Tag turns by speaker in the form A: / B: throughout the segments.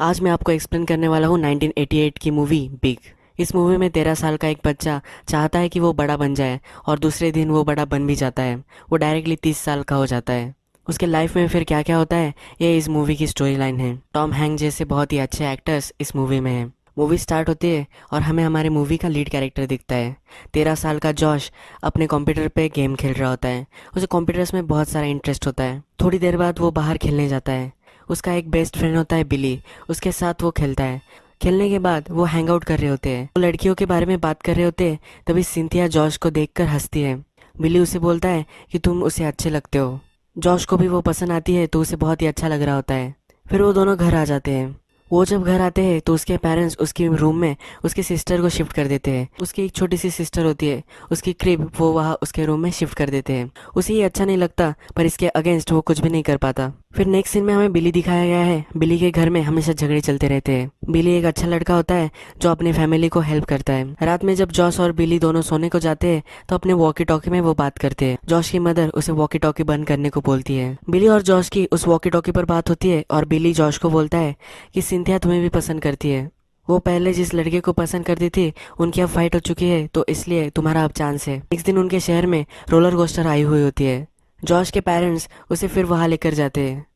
A: आज मैं आपको एक्सप्लेन करने वाला हूँ 1988 की मूवी बिग। इस मूवी में 13 साल का एक बच्चा चाहता है कि वो बड़ा बन जाए और दूसरे दिन वो बड़ा बन भी जाता है। वो डायरेक्टली 30 साल का हो जाता है। उसके लाइफ में फिर क्या क्या होता है, ये इस मूवी की स्टोरी लाइन है। टॉम हैंक जैसे बहुत ही अच्छे एक्टर्स इस मूवी में हैं। मूवी स्टार्ट होती है और हमें हमारे मूवी का लीड कैरेक्टर दिखता है। 13 साल का जॉश अपने कंप्यूटर पे गेम खेल रहा होता है। उसे कंप्यूटर्स में बहुत सारा इंटरेस्ट होता है। थोड़ी देर बाद वो बाहर खेलने जाता है। उसका एक बेस्ट फ्रेंड होता है बिली, उसके साथ वो खेलता है। खेलने के बाद वो हैंग आउट कर रहे होते हैं। वो लड़कियों के बारे में बात कर रहे होते हैं। तभी सिंथिया जॉश को देखकर हंसती है। बिली उसे बोलता है कि तुम उसे अच्छे लगते हो। जॉश को भी वो पसंद आती है तो उसे बहुत ही अच्छा लग रहा होता है। फिर वो दोनों घर आ जाते हैं। वो जब घर आते हैं तो उसके पेरेंट्स उसके रूम में उसकी सिस्टर को शिफ्ट कर देते हैं। उसकी एक छोटी सी सिस्टर होती है, उसकी क्रिब वो वहाँ उसके रूम में शिफ्ट कर देते हैं। उसे ये अच्छा नहीं लगता पर इसके अगेंस्ट वो कुछ भी नहीं कर पाता। फिर नेक्स्ट सीन में हमें बिली दिखाया गया है। बिली के घर में हमेशा झगड़े चलते रहते हैं। बिली एक अच्छा लड़का होता है जो अपने फैमिली को हेल्प करता है। रात में जब जॉश और बिली दोनों सोने को जाते हैं तो अपने वॉकी टॉकी में वो बात करते हैं। जॉश की मदर उसे वॉकी टॉकी बंद करने को बोलती है। बिली और जॉश की उस वॉकी टॉकी पर बात होती है और बिली जॉश को बोलता है कि सिंथिया तुम्हें भी पसंद करती है। वो पहले जिस लड़के को पसंद करती थी उनकी अब फाइट हो चुकी है तो इसलिए तुम्हारा अब चांस है। नेक्स्ट दिन उनके शहर में रोलर कोस्टर आई हुई होती है। जॉश के पेरेंट्स उसे फिर वहाँ लेकर जाते हैं।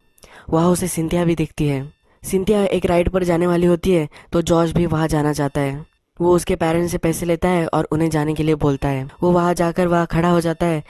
A: वहाँ उसे सिंथिया भी दिखती है। सिंथिया एक राइड पर जाने वाली होती है तो जॉर्ज भी वहाँ जाना चाहता है। वो उसके पेरेंट्स से पैसे लेता है और उन्हें जाने के लिए बोलता है। वो वहाँ जाकर वहाँ खड़ा हो जाता है।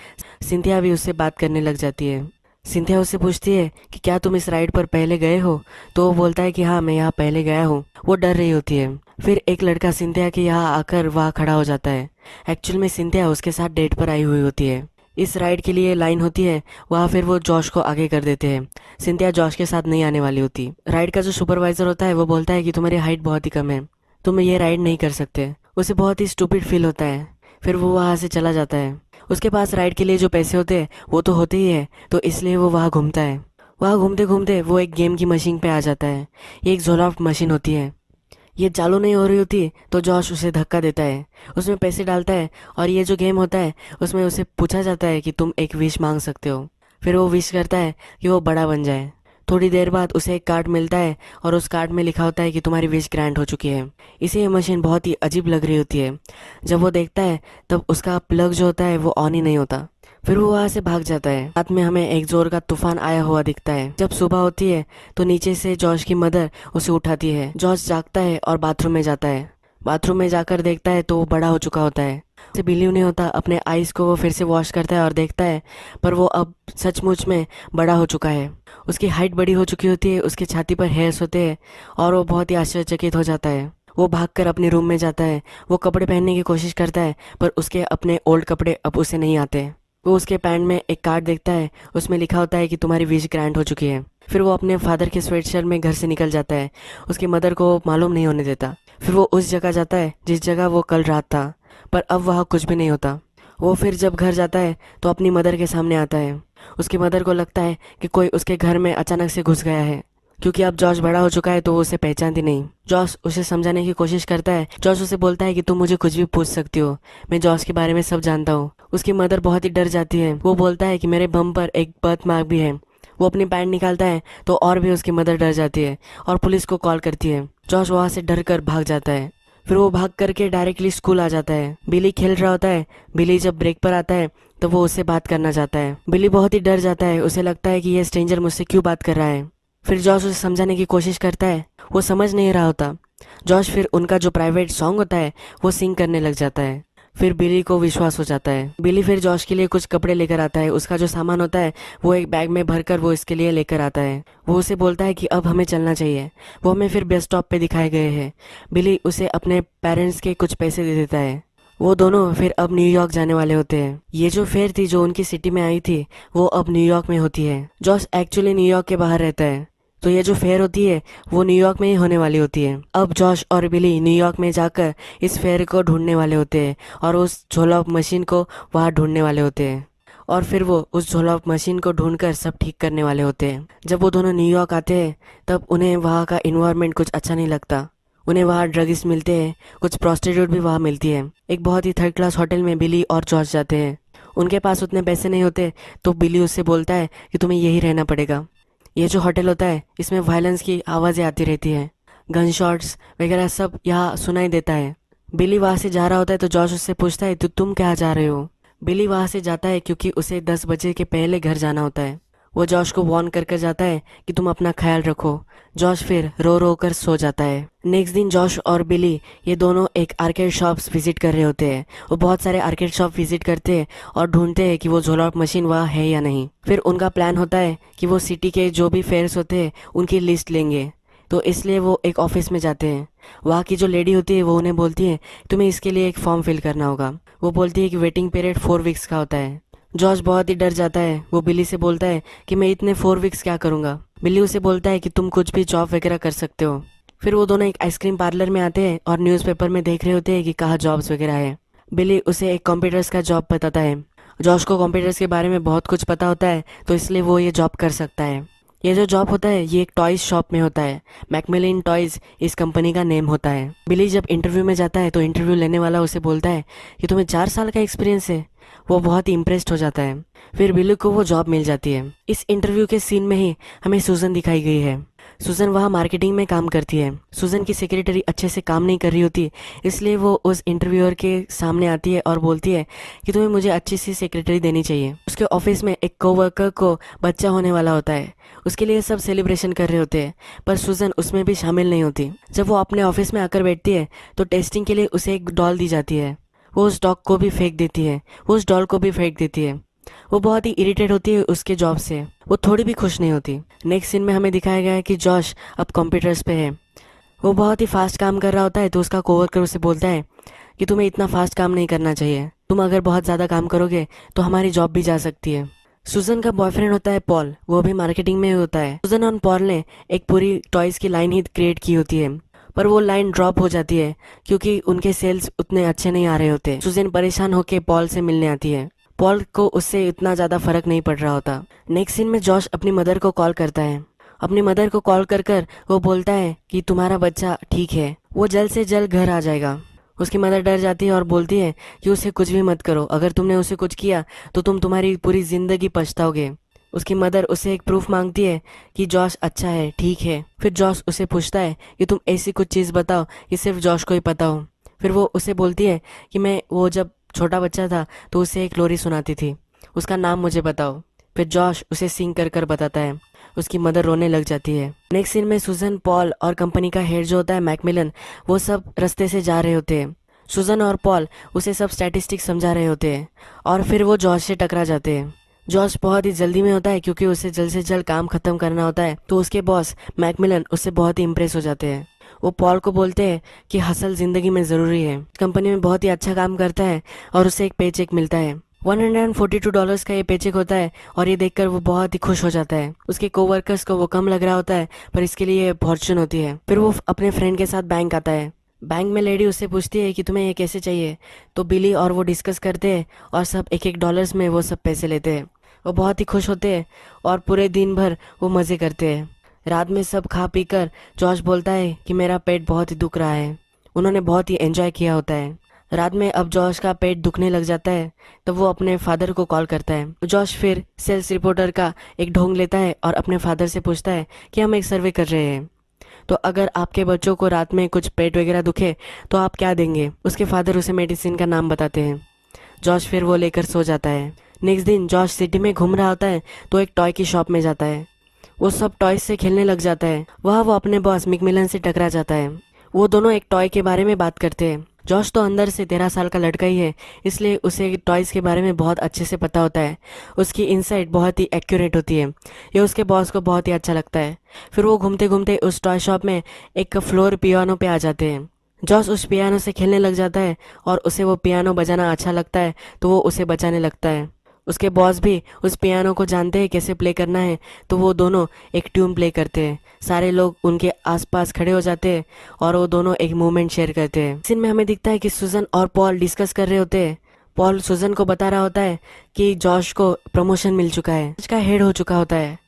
A: सिंथिया भी उससे बात करने लग जाती है। सिंथिया उससे पूछती है कि क्या तुम इस राइड पर पहले गए हो। तो वो बोलता है कि हाँ, मैं यहाँ पहले गया हूँ। वो डर रही होती है। फिर एक लड़का सिंथिया के यहाँ आकर वहाँ खड़ा हो जाता है। एक्चुअल में सिंथिया उसके साथ डेट पर आई हुई होती है। इस राइड के लिए लाइन होती है वहाँ। फिर वो जॉश को आगे कर देते हैं। सिंथिया जॉश के साथ नहीं आने वाली होती। राइड का जो सुपरवाइजर होता है वो बोलता है कि तुम्हारी हाइट बहुत ही कम है, तुम ये राइड नहीं कर सकते। उसे बहुत ही स्टूपिड फील होता है। फिर वो वहाँ से चला जाता है। उसके पास राइड के लिए जो पैसे होते हैं वो तो होते ही है तो इसलिए वो वहाँ घूमता है। वहाँ घूमते घूमते वो एक गेम की मशीन पे आ जाता है। ये एक जोलॉफ्ट मशीन होती है। ये चालू नहीं हो रही होती तो जॉश उसे धक्का देता है। उसमें पैसे डालता है और ये जो गेम होता है उसमें उसे पूछा जाता है कि तुम एक विश मांग सकते हो। फिर वो विश करता है कि वो बड़ा बन जाए। थोड़ी देर बाद उसे एक कार्ड मिलता है और उस कार्ड में लिखा होता है कि तुम्हारी विश ग्रांट हो चुकी है। इसे ये मशीन बहुत ही अजीब लग रही होती है। जब वो देखता है तब उसका प्लग जो होता है वो ऑन ही नहीं होता। फिर वो वहाँ से भाग जाता है। रात में हमें एक जोर का तूफान आया हुआ दिखता है। जब सुबह होती है तो नीचे से जॉश की मदर उसे उठाती है। जॉश जागता है और बाथरूम में जाता है। बाथरूम में जाकर देखता है तो वो बड़ा हो चुका होता है। उसे बिलीव नहीं होता। अपने आईज को वो फिर से वॉश करता है और देखता है पर वो अब सचमुच में बड़ा हो चुका है। उसकी हाइट बड़ी हो चुकी होती है, उसकी छाती पर हेयर्स होते हैं और वो बहुत ही आश्चर्यचकित हो जाता है। वो भागकर अपने रूम में जाता है। वो कपड़े पहनने की कोशिश करता है पर उसके अपने ओल्ड कपड़े अब उसे नहीं आते। वो उसके पैंट में एक कार्ड देखता है, उसमें लिखा होता है कि तुम्हारी विश ग्रांट हो चुकी है। फिर वो अपने फादर के स्वेटशर्ट में घर से निकल जाता है। उसकी मदर को मालूम नहीं होने देता। फिर वो उस जगह जाता है जिस जगह वो कल रात था, पर अब वहाँ कुछ भी नहीं होता। वो फिर जब घर जाता है तो अपनी मदर के सामने आता है। उसकी मदर को लगता है कि कोई उसके घर में अचानक से घुस गया है, क्योंकि अब जॉश बड़ा हो चुका है तो वो उसे पहचानती नहीं। जॉश उसे समझाने की कोशिश करता है। जॉश उसे बोलता है कि तुम मुझे कुछ भी पूछ सकती हो, मैं जॉश के बारे में सब जानता हूँ। उसकी मदर बहुत ही डर जाती है। वो बोलता है कि मेरे बम पर एक बर्थ मार्क भी है। वो अपनी पैंट निकालता है तो और भी उसकी मदर डर जाती है और पुलिस को कॉल करती है। जॉश वहाँ से डर कर भाग जाता है। फिर वो भाग करके डायरेक्टली स्कूल आ जाता है। बिली खेल रहा होता है। बिली जब ब्रेक पर आता है तो वो उससे बात करना चाहता है। बिली बहुत ही डर जाता है। उसे लगता है कि ये स्ट्रेंजर मुझसे क्यों बात कर रहा है। फिर जॉश उसे समझाने की कोशिश करता है। वो समझ नहीं रहा होता। जॉश फिर उनका जो प्राइवेट सॉन्ग होता है वो सिंग करने लग जाता है। फिर बिली को विश्वास हो जाता है। बिली फिर जॉश के लिए कुछ कपड़े लेकर आता है। उसका जो सामान होता है वो एक बैग में भरकर वो इसके लिए लेकर आता है। वो उसे बोलता है कि अब हमें चलना चाहिए। वो हमें फिर बस स्टॉप पे दिखाए गए हैं। बिली उसे अपने पेरेंट्स के कुछ पैसे दे देता है। वो दोनों फिर अब न्यूयॉर्क जाने वाले होते हैं। ये जो फेयर थी जो उनकी सिटी में आई थी वो अब न्यूयॉर्क में होती है। जॉश एक्चुअली न्यूयॉर्क के बाहर रहता है तो ये जो फेयर होती है वो न्यूयॉर्क में ही होने वाली होती है। अब जॉश और बिली न्यूयॉर्क में जाकर इस फेयर को ढूंढने वाले होते हैं और उस झोला मशीन को वहाँ ढूंढने वाले होते हैं। और फिर वो उस झोला मशीन को ढूंढकर सब ठीक करने वाले होते हैं। जब वो दोनों न्यूयॉर्क आते हैं तब उन्हें वहाँ का इन्वायरमेंट कुछ अच्छा नहीं लगता। उन्हें वहाँ ड्रगिस्ट मिलते हैं, कुछ प्रोस्टिट्यूट भी वहाँ मिलती है। एक बहुत ही थर्ड क्लास होटल में बिली और जॉर्ज जाते हैं। उनके पास उतने पैसे नहीं होते तो बिली उससे बोलता है कि तुम्हें यही रहना पड़ेगा। ये जो होटल होता है इसमें वायलेंस की आवाज़ें आती रहती है। गन शॉट्स वगैरह सब यहाँ सुनाई देता है। बिली वहाँ से जा रहा होता है तो जॉश उससे पूछता है तो तुम क्या जा रहे हो। बिली वहाँ से जाता है क्योंकि उसे 10 बजे के पहले घर जाना होता है। वो जॉश को वार्न कर कर जाता है कि तुम अपना ख्याल रखो। जॉश फिर रो रो कर सो जाता है। नेक्स्ट दिन जॉश और बिली ये दोनों एक आर्केड शॉप्स विजिट कर रहे होते हैं। वो बहुत सारे आर्केड शॉप विजिट करते हैं और ढूंढते हैं कि वो झोला मशीन वहाँ है या नहीं। फिर उनका प्लान होता है कि वो सिटी के जो भी फेयर्स होते हैं उनकी लिस्ट लेंगे। तो इसलिए वो एक ऑफिस में जाते हैं। वहाँ की जो लेडी होती है वो उन्हें बोलती है तुम्हें इसके लिए एक फॉर्म फिल करना होगा। वो बोलती है कि वेटिंग पीरियड 4 वीक्स का होता है। जॉश बहुत ही डर जाता है। वो बिली से बोलता है कि मैं इतने 4 वीक्स क्या करूँगा। बिली उसे बोलता है कि तुम कुछ भी जॉब वगैरह कर सकते हो। फिर वो दोनों एक आइसक्रीम पार्लर में आते हैं और न्यूज़पेपर में देख रहे होते हैं कि कहाँ जॉब्स वगैरह है। बिली उसे एक कंप्यूटर्स का जॉब बताता है। जॉश को कंप्यूटर्स के बारे में बहुत कुछ पता होता है तो इसलिए वो ये जॉब कर सकता है। ये जो जॉब होता है ये एक टॉयज शॉप में होता है। मैकमिलन टॉयज इस कंपनी का नेम होता है। बिली जब इंटरव्यू में जाता है तो इंटरव्यू लेने वाला उसे बोलता है कि तुम्हें 4 साल का एक्सपीरियंस है। वो बहुत ही इम्प्रेस्ड हो जाता है। फिर बिली को वो जॉब मिल जाती है। इस इंटरव्यू के सीन में ही हमें सूजन दिखाई गई है। सूजन वहाँ मार्केटिंग में काम करती है। सूजन की सेक्रेटरी अच्छे से काम नहीं कर रही होती, इसलिए वो उस इंटरव्यूअर के सामने आती है और बोलती है कि तुम्हें मुझे अच्छी सी सेक्रेटरी देनी चाहिए। उसके ऑफिस में एक कोवर्कर को बच्चा होने वाला होता है। उसके लिए सब सेलिब्रेशन कर रहे होते हैं पर सूजन उसमें भी शामिल नहीं होती। जब वो अपने ऑफिस में आकर बैठती है तो टेस्टिंग के लिए उसे एक डॉल दी जाती है। वो उस डॉग को भी फेंक देती है। वो उस डॉल को भी फेंक देती है। वो बहुत ही इरिटेट होती है उसके जॉब से। वो थोड़ी भी खुश नहीं होती। नेक्स्ट सीन में हमें दिखाया गया है कि जॉश अब कंप्यूटर्स पे है। वो बहुत ही फास्ट काम कर रहा होता है तो उसका कोवर्कर उसे बोलता है कि तुम्हें इतना फास्ट काम नहीं करना चाहिए। तुम अगर बहुत ज़्यादा काम करोगे तो हमारी जॉब भी जा सकती है। सुजन का बॉयफ्रेंड होता है पॉल। वो भी मार्केटिंग में होता है। सुजन और पॉल ने एक पूरी टॉयज़ की लाइन ही क्रिएट की होती है पर वो लाइन ड्रॉप हो जाती है क्योंकि उनके सेल्स उतने अच्छे नहीं आ रहे होते। सुजन परेशान होकर पॉल से मिलने आती है। पॉल को उससे इतना ज़्यादा फर्क नहीं पड़ रहा होता। नेक्स्ट सीन में जॉश अपनी मदर को कॉल करता है। अपनी मदर को कॉल कर कर वो बोलता है कि तुम्हारा बच्चा ठीक है, वो जल्द से जल्द घर आ जाएगा। उसकी मदर डर जाती है और बोलती है कि उसे कुछ भी मत करो। अगर तुमने उसे कुछ किया तो तुम तुम्हारी पूरी ज़िंदगी पछताओगे। उसकी मदर उसे एक प्रूफ मांगती है कि जॉश अच्छा है, ठीक है। फिर जॉश उसे पूछता है कि तुम ऐसी कुछ चीज़ बताओ कि सिर्फ जॉश को ही पता हो। फिर वो उसे बोलती है कि मैं वो जब छोटा बच्चा था तो उसे एक लोरी सुनाती थी, उसका नाम मुझे बताओ। फिर जॉश उसे सिंग कर कर बताता है। उसकी मदर रोने लग जाती है। नेक्स्ट सीन में सुजन, पॉल और कंपनी का हेड जो होता है मैकमिलन, वो सब रास्ते से जा रहे होते हैं। सुजन और पॉल उसे सब स्टैटिस्टिक्स समझा रहे होते हैं और फिर वो जॉश से टकरा जाते हैं। जॉश बहुत ही जल्दी में होता है क्योंकि उसे जल्द से जल्द काम खत्म करना होता है तो उसके बॉस मैकमिलन उससे बहुत ही इम्प्रेस हो जाते हैं। वो पॉल को बोलते हैं कि हसल जिंदगी में ज़रूरी है। कंपनी में बहुत ही अच्छा काम करता है और उसे एक पे चेक मिलता है। $142 का ये पे चेक होता है और ये देखकर वो बहुत ही खुश हो जाता है। उसके कोवर्कर्स को वो कम लग रहा होता है पर इसके लिए ये फॉर्चून होती है। फिर वो अपने फ्रेंड के साथ बैंक आता है। बैंक में लेडी उससे पूछती है कि तुम्हें ये कैसे चाहिए, तो बिली और वो डिस्कस करते हैं और सब एक $1 में वो सब पैसे लेते हैं। वो बहुत ही खुश होते हैं और पूरे दिन भर वो मज़े करते हैं। रात में सब खा पी कर जॉश बोलता है कि मेरा पेट बहुत ही दुख रहा है। उन्होंने बहुत ही एंजॉय किया होता है। रात में अब जॉश का पेट दुखने लग जाता है तब वो अपने फादर को कॉल करता है। जॉश फिर सेल्स रिपोर्टर का एक ढोंग लेता है और अपने फादर से पूछता है कि हम एक सर्वे कर रहे हैं, तो अगर आपके बच्चों को रात में कुछ पेट वगैरह दुखे तो आप क्या देंगे। उसके फादर उसे मेडिसिन का नाम बताते हैं। जॉश फिर वो लेकर सो जाता है। नेक्स्ट दिन जॉश सिटी में घूम रहा होता है तो एक टॉय की शॉप में जाता है। वो सब टॉयज से खेलने लग जाता है। वहाँ वो अपने बॉस मैकमिलन से टकरा जाता है। वो दोनों एक टॉय के बारे में बात करते हैं। जॉश तो अंदर से 13 साल का लड़का ही है, इसलिए उसे टॉयज़ के बारे में बहुत अच्छे से पता होता है। उसकी इनसाइट बहुत ही एक्यूरेट होती है। ये उसके बॉस को बहुत ही अच्छा लगता है। फिर वो घूमते घूमते उस टॉय शॉप में एक फ्लोर पियानो पे आ जाते हैं। जॉश उस पियानो से खेलने लग जाता है और उसे वो पियानो बजाना अच्छा लगता है तो वो उसे बजाने लगता है। उसके बॉस भी उस पियानो को जानते हैं कैसे प्ले करना है तो वो दोनों एक ट्यून प्ले करते हैं। सारे लोग उनके आसपास खड़े हो जाते हैं और वो दोनों एक मूवमेंट शेयर करते हैं। सीन में हमें दिखता है कि सुजन और पॉल डिस्कस कर रहे होते हैं। पॉल सुजन को बता रहा होता है कि जॉश को प्रमोशन मिल चुका है, उसका हेड हो चुका होता है।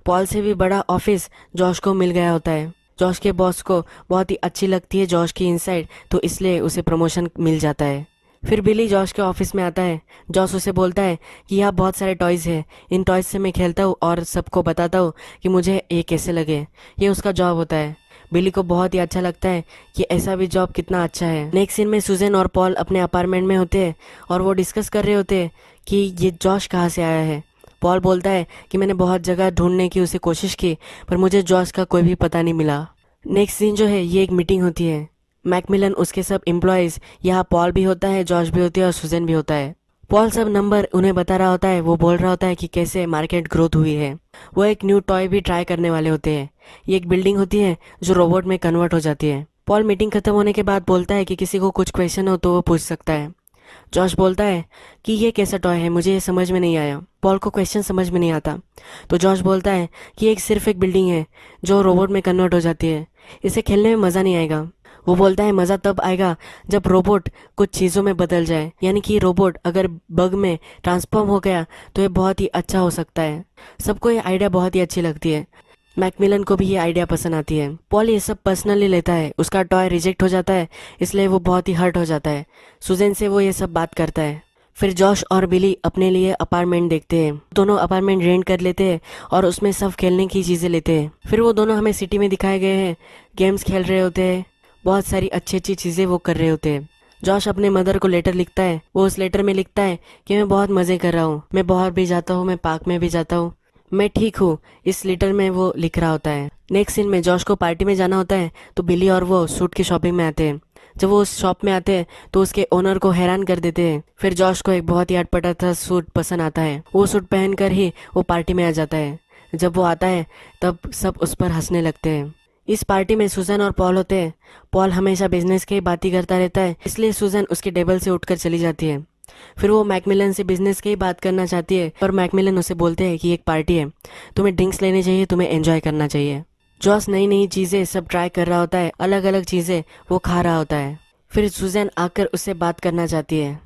A: पॉल से भी बड़ा ऑफिस जॉश को मिल गया होता है। जॉश के बॉस को बहुत ही अच्छी लगती है जॉश की इनसाइट, तो इसलिए उसे प्रमोशन मिल जाता है। फिर बिली जॉश के ऑफिस में आता है। जॉश उसे बोलता है कि यहाँ बहुत सारे टॉयज़ हैं, इन टॉयज़ से मैं खेलता हूँ और सबको बताता हूँ कि मुझे ये कैसे लगे। ये उसका जॉब होता है। बिली को बहुत ही अच्छा लगता है कि ऐसा भी जॉब कितना अच्छा है। नेक्स्ट सीन में सुजैन और पॉल अपने अपार्टमेंट में होते हैं और वो डिस्कस कर रहे होते हैं कि ये जॉश कहाँ से आया है। पॉल बोलता है कि मैंने बहुत जगह ढूंढने की उसे कोशिश की पर मुझे जॉश का कोई भी पता नहीं मिला। नेक्स्ट सीन जो है ये एक मीटिंग होती है। मैकमिलन उसके सब एम्प्लॉयज़, यहाँ पॉल भी होता है, जॉश भी होती है और सुजैन भी होता है। पॉल सब नंबर उन्हें बता रहा होता है। वो बोल रहा होता है कि कैसे मार्केट ग्रोथ हुई है। वो एक न्यू टॉय भी ट्राई करने वाले होते हैं। ये एक बिल्डिंग होती है जो रोबोट में कन्वर्ट हो जाती है। पॉल मीटिंग खत्म होने के बाद बोलता है कि किसी को कुछ क्वेश्चन हो तो वो पूछ सकता है। जॉश बोलता है कि ये कैसा टॉय है, मुझे ये समझ में नहीं आया। पॉल को क्वेश्चन समझ में नहीं आता तो जॉश बोलता है कि एक सिर्फ एक बिल्डिंग है जो रोबोट में कन्वर्ट हो जाती है, इसे खेलने में मज़ा नहीं आएगा। वो बोलता है मज़ा तब आएगा जब रोबोट कुछ चीज़ों में बदल जाए, यानी कि रोबोट अगर बग में ट्रांसफॉर्म हो गया तो ये बहुत ही अच्छा हो सकता है। सबको ये आइडिया बहुत ही अच्छी लगती है। मैकमिलन को भी ये आइडिया पसंद आती है। पॉल ये सब पर्सनली लेता है। उसका टॉय रिजेक्ट हो जाता है इसलिए वो बहुत ही हर्ट हो जाता है। सुजैन से वो ये सब बात करता है। फिर जॉश और बिली अपने लिए अपार्टमेंट देखते हैं। दोनों अपार्टमेंट रेंट कर लेते हैं और उसमें सब खेलने की चीज़ें लेते हैं। फिर वो दोनों हमें सिटी में दिखाए गए हैं, गेम्स खेल रहे होते हैं, बहुत सारी अच्छी अच्छी चीज़ें वो कर रहे होते हैं। जॉश अपने मदर को लेटर लिखता है। वो उस लेटर में लिखता है कि मैं बहुत मज़े कर रहा हूँ, मैं बाहर भी जाता हूँ, मैं पार्क में भी जाता हूँ, मैं ठीक हूँ। इस लेटर में वो लिख रहा होता है। नेक्स्ट सीन में जॉश को पार्टी में जाना होता है तो बिली और वो सूट की शॉपिंग में आते हैं। जब वो उस शॉप में आते हैं तो उसके ओनर को हैरान कर देते हैं। फिर जॉश को एक बहुत ही अटपटा था सूट पसंद आता है। वो सूट पहनकर ही वो पार्टी में आ जाता है। जब वो आता है तब सब उस पर हंसने लगते हैं। इस पार्टी में सुजैन और पॉल होते हैं। पॉल हमेशा बिजनेस की बात ही करता रहता है इसलिए सुजैन उसके टेबल से उठकर चली जाती है। फिर वो मैकमिलन से बिजनेस की बात करना चाहती है पर मैकमिलन उसे बोलते हैं कि एक पार्टी है, तुम्हें ड्रिंक्स लेने चाहिए, तुम्हें एंजॉय करना चाहिए। जॉस नई नई चीज़ें सब ट्राई कर रहा होता है, अलग अलग चीज़ें वो खा रहा होता है। फिर सुजैन आकर उससे बात करना चाहती है।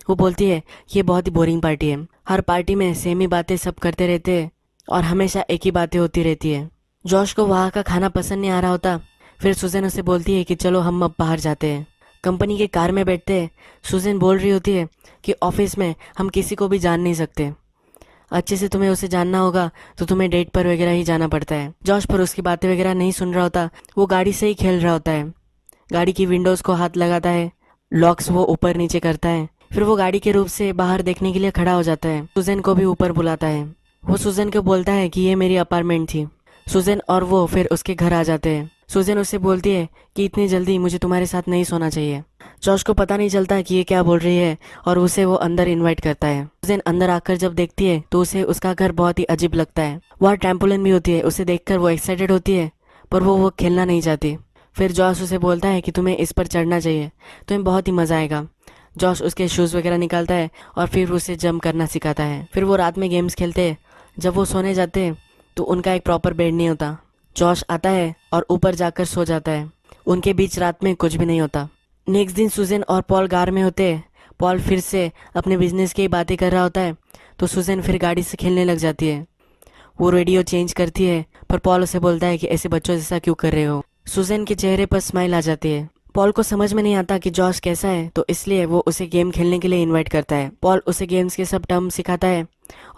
A: वो बोलती है कि ये बहुत ही बोरिंग पार्टी है, हर पार्टी में सेम ही बातें सब करते रहते हैं और हमेशा एक ही बातें होती रहती है। जॉश को वहाँ का खाना पसंद नहीं आ रहा होता। फिर सुजैन उसे बोलती है कि चलो हम अब बाहर जाते हैं। कंपनी के कार में बैठते हैं। सुजैन बोल रही होती है कि ऑफिस में हम किसी को भी जान नहीं सकते, अच्छे से तुम्हें उसे जानना होगा तो तुम्हें डेट पर वगैरह ही जाना पड़ता है। जॉश पर उसकी बातें वगैरह नहीं सुन रहा होता। वो गाड़ी से ही खेल रहा होता है। गाड़ी की विंडोज़ को हाथ लगाता है, लॉक्स वो ऊपर नीचे करता है। फिर वो गाड़ी के रूप से बाहर देखने के लिए खड़ा हो जाता है। सुजैन को भी ऊपर बुलाता है। वो सुजैन को बोलता है कि ये मेरी अपार्टमेंट थी। सुजैन और वो फिर उसके घर आ जाते हैं। सुजैन उससे बोलती है कि इतनी जल्दी मुझे तुम्हारे साथ नहीं सोना चाहिए। जॉश को पता नहीं चलता कि ये क्या बोल रही है और उसे वो अंदर इनवाइट करता है। सुजैन अंदर आकर जब देखती है तो उसे उसका घर बहुत ही अजीब लगता है। वहाँ ट्रैम्पोलिन भी होती है। उसे देखकर वो एक्साइटेड होती है पर वो खेलना नहीं चाहती। फिर जॉश उसे बोलता है कि तुम्हें इस पर चढ़ना चाहिए, तुम्हें बहुत ही मज़ा आएगा। जॉश उसके शूज़ वगैरह निकालता है और फिर उसे जंप करना सिखाता है। फिर वो रात में गेम्स खेलते हैं। जब वो सोने जाते हैं तो उनका एक प्रॉपर बेड नहीं होता। जॉश आता है और ऊपर जाकर सो जाता है। उनके बीच रात में कुछ भी नहीं होता। नेक्स्ट दिन सुजैन और पॉल कार में होते हैं। पॉल फिर से अपने बिजनेस की बातें कर रहा होता है तो सुजैन फिर गाड़ी से खेलने लग जाती है। वो रेडियो चेंज करती है पर पॉल उसे बोलता है कि ऐसे बच्चों जैसा क्यों कर रहे हो। सुजैन के चेहरे पर स्माइल आ जाती है। पॉल को समझ में नहीं आता कि जॉश कैसा है तो इसलिए वो उसे गेम खेलने के लिए इनवाइट करता है। पॉल उसे गेम्स के सब टर्म सिखाता है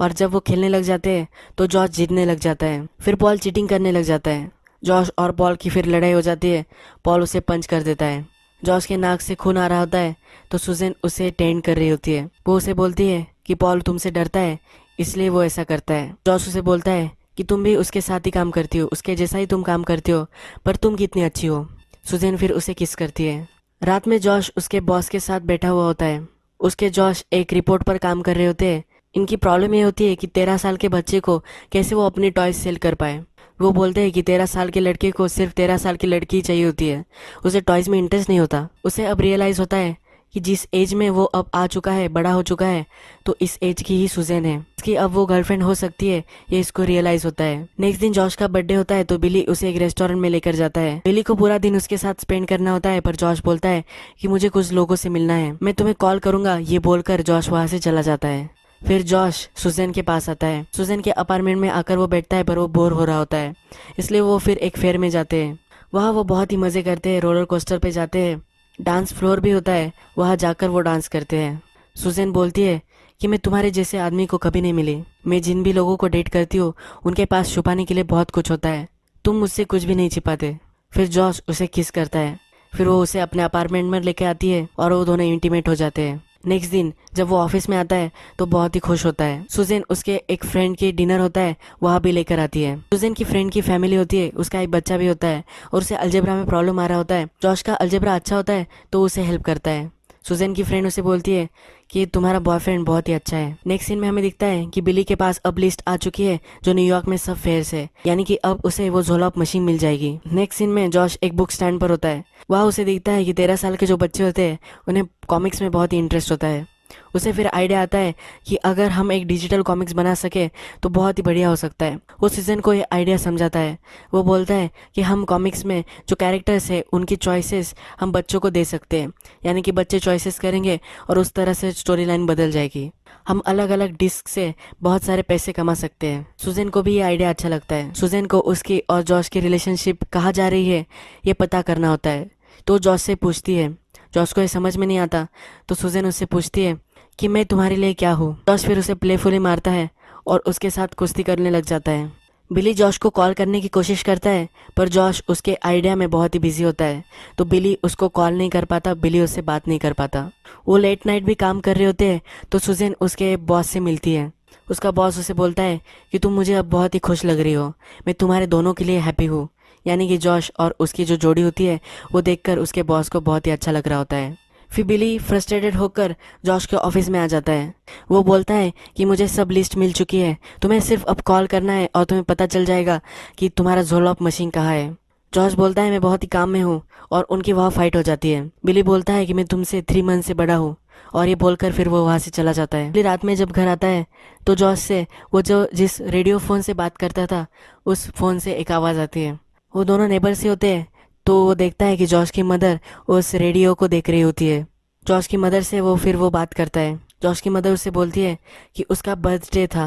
A: और जब वो खेलने लग जाते हैं तो जॉश जीतने लग जाता है। फिर पॉल चीटिंग करने लग जाता है। जॉश और पॉल की फिर लड़ाई हो जाती है। पॉल उसे पंच कर देता है। जॉश के नाक से खून आ रहा होता है तो सुजैन उसे टेंड कर रही होती है। वो उसे बोलती है कि पॉल तुमसे डरता है इसलिए वो ऐसा करता है। जॉश उसे बोलता है कि तुम भी उसके साथ ही काम करती हो, उसके जैसा ही तुम काम करती हो, पर तुम कितनी अच्छी हो। सुजैन फिर उसे किस करती है। रात में जॉश उसके बॉस के साथ बैठा हुआ होता है। उसके जॉश एक रिपोर्ट पर काम कर रहे होते हैं। इनकी प्रॉब्लम ये होती है कि 13 साल के बच्चे को कैसे वो अपनी टॉयज सेल कर पाए। वो बोलते हैं कि 13 साल के लड़के को सिर्फ 13 साल की लड़की ही चाहिए होती है, उसे टॉयज में इंटरेस्ट नहीं होता। उसे अब रियलाइज़ होता है कि जिस एज में वो अब आ चुका है, बड़ा हो चुका है, तो इस एज की ही सुजैन है, इसकी अब वो गर्लफ्रेंड हो सकती है, ये इसको रियलाइज़ होता है। नेक्स्ट दिन जॉश का बर्थडे होता है तो बिली उसे एक रेस्टोरेंट में लेकर जाता है। बिली को पूरा दिन उसके साथ स्पेंड करना होता है पर जॉश बोलता है कि मुझे कुछ लोगों से मिलना है, मैं तुम्हें कॉल करूंगा। ये बोलकर जॉश वहाँ से चला जाता है। फिर जॉश सुजैन के पास आता है। सुजैन के अपार्टमेंट में आकर वो बैठता है पर वो बोर हो रहा होता है, इसलिए वो फिर एक फेयर में जाते हैं। वहाँ वो बहुत ही मज़े करते हैं, रोलर कोस्टर पे जाते हैं, डांस फ्लोर भी होता है, वहाँ जाकर वो डांस करते हैं। सुजैन बोलती है कि मैं तुम्हारे जैसे आदमी को कभी नहीं मिली, मैं जिन भी लोगों को डेट करती हूँ उनके पास छुपाने के लिए बहुत कुछ होता है, तुम मुझसे कुछ भी नहीं छिपाते। फिर जॉश उसे किस करता है। फिर वो उसे अपने अपार्टमेंट में लेके आती है और वो दोनों इंटीमेट हो जाते हैं। नेक्स्ट दिन जब वो ऑफिस में आता है तो बहुत ही खुश होता है। सुजैन उसके एक फ्रेंड की डिनर होता है वहाँ भी लेकर आती है। सुजैन की फ्रेंड की फैमिली होती है, उसका एक बच्चा भी होता है और उसे अलजेब्रा में प्रॉब्लम आ रहा होता है। जॉश का अलजेब्रा अच्छा होता है तो उसे हेल्प करता है। सुजैन की फ्रेंड उसे बोलती है कि तुम्हारा बॉयफ्रेंड बहुत ही अच्छा है। नेक्स्ट सीन में हमें दिखता है कि बिली के पास अब लिस्ट आ चुकी है जो न्यूयॉर्क में सब फेयर्स है, यानी कि अब उसे वो झोला मशीन मिल जाएगी। नेक्स्ट सीन में जॉश एक बुक स्टैंड पर होता है। वहाँ उसे दिखता है कि 13 साल के जो बच्चे होते हैं उन्हें कॉमिक्स में बहुत ही इंटरेस्ट होता है। उसे फिर आइडिया आता है कि अगर हम एक डिजिटल कॉमिक्स बना सके तो बहुत ही बढ़िया हो सकता है। वो सीजन को ये आइडिया समझाता है। वो बोलता है कि हम कॉमिक्स में जो कैरेक्टर्स है उनकी चॉइसेस हम बच्चों को दे सकते हैं, यानी कि बच्चे चॉइसेस करेंगे और उस तरह से स्टोरी लाइन बदल जाएगी। हम अलग अलग डिस्क से बहुत सारे पैसे कमा सकते हैं। सुजैन को भी ये आइडिया अच्छा लगता है। सुजैन को उसकी और जॉश की रिलेशनशिप कहाँ जा रही है ये पता करना होता है, तो जॉश से पूछती है। जॉश को ये समझ में नहीं आता तो सुजैन उससे पूछती है कि मैं तुम्हारे लिए क्या हूँ। जॉश फिर उसे प्लेफुली मारता है और उसके साथ कुश्ती करने लग जाता है। बिली जॉश को कॉल करने की कोशिश करता है पर जॉश उसके आइडिया में बहुत ही बिजी होता है, तो बिली उसको कॉल नहीं कर पाता, बिली उससे बात नहीं कर पाता। वो लेट नाइट भी काम कर रहे होते हैं तो सुजैन उसके बॉस से मिलती है। उसका बॉस उसे बोलता है कि तुम मुझे अब बहुत ही खुश लग रही हो, मैं तुम्हारे दोनों के लिए हैप्पी हूँ। यानी कि जॉश और उसकी जो जोड़ी होती है वो देखकर उसके बॉस को बहुत ही अच्छा लग रहा होता है। फिर बिली फ्रस्ट्रेटेड होकर जॉश के ऑफिस में आ जाता है। वो बोलता है कि मुझे सब लिस्ट मिल चुकी है, तुम्हें सिर्फ अब कॉल करना है और तुम्हें पता चल जाएगा कि तुम्हारा झोलॉप मशीन कहाँ है। जॉश बोलता है मैं बहुत ही काम में हूँ और उनकी वहाँ फाइट हो जाती है। बिली बोलता है कि मैं तुमसे 3 मंथ से बड़ा हूँ और ये बोलकर फिर वो वहाँ से चला जाता है। बिली रात में जब घर आता है तो जॉश से वो जो जिस रेडियो फ़ोन से बात करता था उस फ़ोन से एक आवाज़ आती है। वो दोनों नेबर से होते हैं तो वो देखता है कि जॉश की मदर उस रेडियो को देख रही होती है। जॉश की मदर से वो बात करता है। जॉश की मदर उससे बोलती है कि उसका बर्थडे था,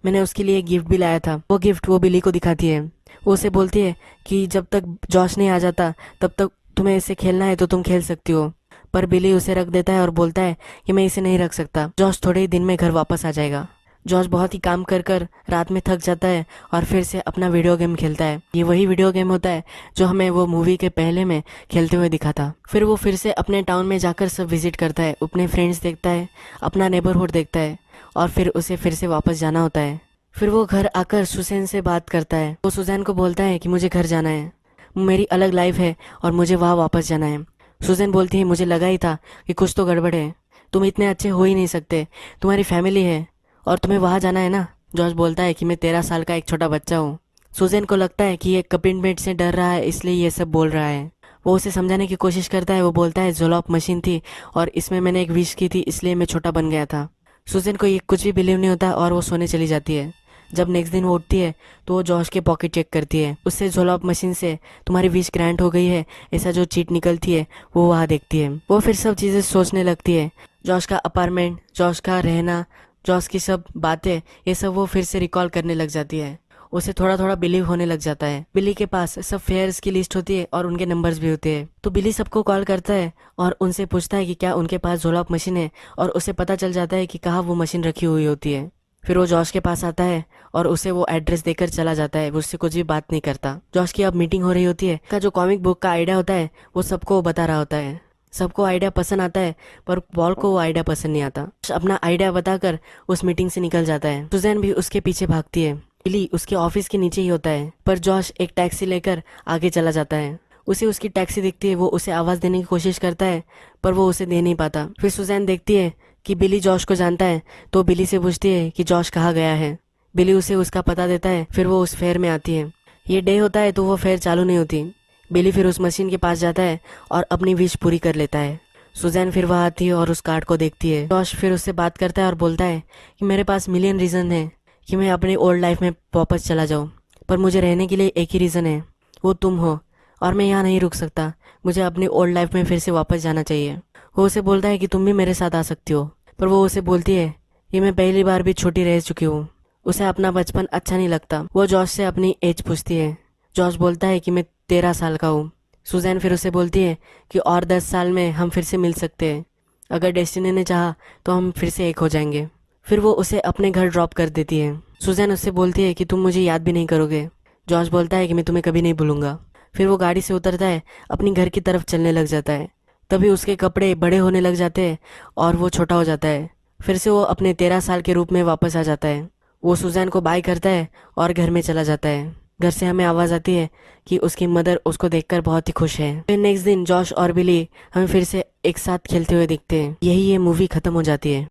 A: मैंने उसके लिए गिफ्ट भी लाया था। वो गिफ्ट वो बिली को दिखाती है। वो उसे बोलती है कि जब तक जॉश नहीं आ जाता तब तक तुम्हें इसे खेलना है तो तुम खेल सकती हो, पर बिली उसे रख देता है और बोलता है कि मैं इसे नहीं रख सकता, जॉश थोड़े ही दिन में घर वापस आ जाएगा। जॉर्ज बहुत ही काम कर कर रात में थक जाता है और फिर से अपना वीडियो गेम खेलता है। ये वही वीडियो गेम होता है जो हमें वो मूवी के पहले में खेलते हुए दिखा था। फिर वो फिर से अपने टाउन में जाकर सब विजिट करता है, अपने फ्रेंड्स देखता है, अपना नेबरहुड देखता है और फिर उसे फिर से वापस जाना होता है। फिर वो घर आकर सुजैन से बात करता है। वो सुजैन को बोलता है कि मुझे घर जाना है, मेरी अलग लाइफ है और मुझे वहाँ वापस जाना है। सुजैन बोलती है मुझे लगा ही था कि कुछ तो गड़बड़ है, तुम इतने अच्छे हो ही नहीं सकते, तुम्हारी फैमिली है और तुम्हें वहाँ जाना है ना। जॉर्ज बोलता है कि मैं 13 साल का एक छोटा बच्चा हूँ। सुजैन को लगता है कि ये कमिटमेंट से डर रहा है इसलिए ये सब बोल रहा है। वो उसे समझाने की कोशिश करता है। वो बोलता है झोलॉप मशीन थी और इसमें मैंने एक विश की थी इसलिए मैं छोटा बन गया था। सुजैन को ये कुछ भी बिलीव नहीं होता और वो सोने चली जाती है। जब नेक्स्ट दिन वो उठती है तो वो जॉर्ज के पॉकेट चेक करती है। उससे झोलॉप मशीन से तुम्हारी विश ग्रांट हो गई है ऐसा जो चीट निकलती है वो वहाँ देखती है। वो फिर सब चीज़ें सोचने लगती है, जॉर्ज का अपार्टमेंट, जॉर्ज का रहना, जॉस की सब बातें, ये सब वो फिर से रिकॉल करने लग जाती है। उसे थोड़ा थोड़ा बिलीव होने लग जाता है। बिली के पास सब फेयर्स की लिस्ट होती है और उनके नंबर्स भी होते हैं। तो बिली सबको कॉल करता है और उनसे पूछता है कि क्या उनके पास झोलॉप मशीन है और उसे पता चल जाता है कि कहाँ वो मशीन रखी हुई होती है। फिर वो जॉश के पास आता है और उसे वो एड्रेस देकर चला जाता है। वो उससे कुछ भी बात नहीं करता। जॉश की अब मीटिंग हो रही होती है। का जो कॉमिक बुक का आइडिया होता है वो सबको वो बता रहा होता है। सबको आइडिया पसंद आता है पर पॉल को वो आइडिया पसंद नहीं आता। अपना आइडिया बताकर उस मीटिंग से निकल जाता है। सुजैन भी उसके पीछे भागती है। बिली उसके ऑफिस के नीचे ही होता है पर जॉश एक टैक्सी लेकर आगे चला जाता है। उसे उसकी टैक्सी दिखती है। वो उसे आवाज़ देने की कोशिश करता है पर वो उसे दे नहीं पाता। फिर सुजैन देखती है कि बिली जॉश को जानता है तो बिली से पूछती है कि जॉश कहाँ गया है। बिली उसे उसका पता देता है। फिर वो उस फेयर में आती है। ये डे होता है तो वो फेयर चालू नहीं होती। बिली फिर उस मशीन के पास जाता है और अपनी विश पूरी कर लेता है। सुजैन फिर वहाँ आती है और उस कार्ड को देखती है। जॉश फिर उससे बात करता है और बोलता है कि मेरे पास मिलियन रीज़न है कि मैं अपनी ओल्ड लाइफ में वापस चला जाऊँ, पर मुझे रहने के लिए एक ही रीज़न है, वो तुम हो और मैं यहाँ नहीं रुक सकता। मुझे अपनी ओल्ड लाइफ में फिर से वापस जाना चाहिए। वो उसे बोलता है कि तुम भी मेरे साथ आ सकती हो, पर वो उसे बोलती है कि मैं पहली बार भी छोटी रह चुकी हूँ। उसे अपना बचपन अच्छा नहीं लगता। वो जॉश से अपनी एज पूछती है। जॉश बोलता है कि मैं 13 साल का हूँ। सुजैन फिर उसे बोलती है कि और 10 साल में हम फिर से मिल सकते हैं, अगर डेस्टिनी ने चाहा तो हम फिर से एक हो जाएंगे। फिर वो उसे अपने घर ड्रॉप कर देती है। सुजैन उससे बोलती है कि तुम मुझे याद भी नहीं करोगे। जॉश बोलता है कि मैं तुम्हें कभी नहीं भूलूंगा। फिर वो गाड़ी से उतरता है, अपनी घर की तरफ चलने लग जाता है। तभी उसके कपड़े बड़े होने लग जाते हैं और वो छोटा हो जाता है। फिर से वो अपने 13 साल के रूप में वापस आ जाता है। वो सुजैन को बाय करता है और घर में चला जाता है। घर से हमें आवाज़ आती है कि उसकी मदर उसको देखकर बहुत ही खुश है। फिर नेक्स्ट दिन जॉश और बिली हमें फिर से एक साथ खेलते हुए दिखते हैं। यही ये मूवी ख़त्म हो जाती है।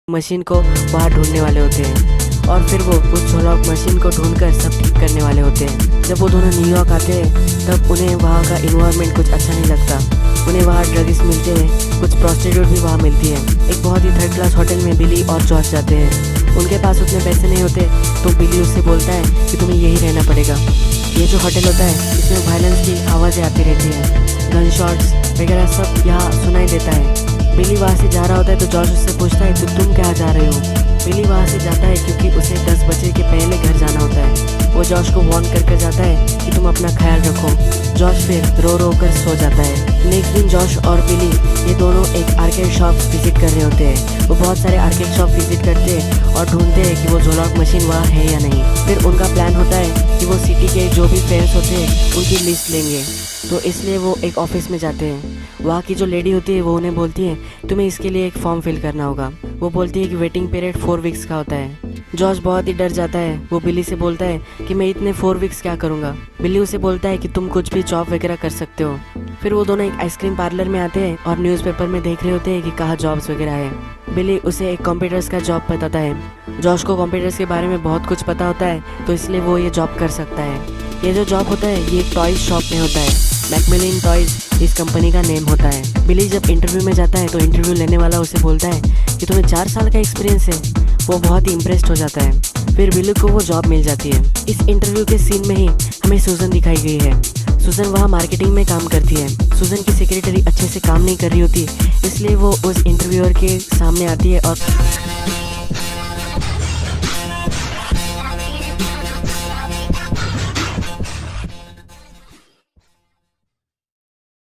A: मशीन को बाहर ढूंढने वाले होते हैं और फिर वो उस झोलॉक मशीन को ढूंढकर सब ठीक करने वाले होते हैं। जब वो दोनों न्यूयॉर्क आते हैं तब उन्हें वहाँ का इन्वायरमेंट कुछ अच्छा नहीं लगता। उन्हें वहाँ ड्रग्स मिलते हैं, कुछ प्रोस्टिट्यूट भी वहाँ मिलती है। एक बहुत ही थर्ड क्लास होटल में बिली और जॉर्ज जाते हैं। उनके पास उतने पैसे नहीं होते तो बिली उससे बोलता है कि तुम्हें यही रहना पड़ेगा। ये जो होटल होता है इसमें वायलेंस की आवाज़ें आती रहती हैं, गन शॉट्स वगैरह सब यहाँ सुनाई देता है। बिली वहाँ से जा रहा होता है तो जॉर्ज उससे पूछता है तो तुम क्या जा रहे हो। बिली वहाँ से जाता है क्योंकि उसे 10 बजे के पहले घर जाना होता है। वो जॉर्ज को वार्न करके जाता है कि तुम अपना ख्याल रखो। जॉर्ज फिर रो रो कर सो जाता है। नेक्स्ट दिन जॉर्ज और बिली ये दोनों एक आर्केड शॉप विजिट कर रहे होते हैं। वो बहुत सारे आर्केड शॉप विजिट करते हैं और ढूंढते हैं कि वो झोलॉक मशीन वहाँ है या नहीं। फिर उनका प्लान होता है कि वो सिटी के जो भी फ्रेंड्स होते हैं उनकी लिस्ट लेंगे, तो इसलिए वो एक ऑफिस में जाते हैं। वहाँ की जो लेडी होती है वो उन्हें बोलती है तुम्हें इसके लिए एक फॉर्म फिल करना होगा। वो बोलती है कि वेटिंग पीरियड 4 वीक्स का होता है। जॉर्ज बहुत ही डर जाता है। वो बिली से बोलता है कि मैं इतने 4 वीक्स क्या करूँगा। बिली उसे बोलता है कि तुम कुछ भी जॉब वगैरह कर सकते हो। फिर वो दोनों एक आइसक्रीम पार्लर में आते हैं और न्यूज़पेपर में देख रहे होते हैं कि कहाँ जॉब्स वगैरह है। बिली उसे एक कंप्यूटर्स का जॉब बताता है। जॉर्ज को कंप्यूटर्स के बारे में बहुत कुछ पता होता है तो इसलिए वो ये जॉब कर सकता है। ये जो जॉब होता है ये एक टॉयज शॉप में होता है। मैकमिलन टॉयज इस कंपनी का नेम होता है। बिली जब इंटरव्यू में जाता है तो इंटरव्यू लेने वाला उसे बोलता है कि तुम्हें 4 साल का एक्सपीरियंस है। वो बहुत ही इम्प्रेस्ड हो जाता है। फिर बिली को वो जॉब मिल जाती है। इस इंटरव्यू के सीन में ही हमें सूजन दिखाई गई है। सूजन वहाँ मार्केटिंग में काम करती है। सूजन की सेक्रेटरी अच्छे से काम नहीं कर रही होती, इसलिए वो उस इंटरव्यूअर के सामने आती है और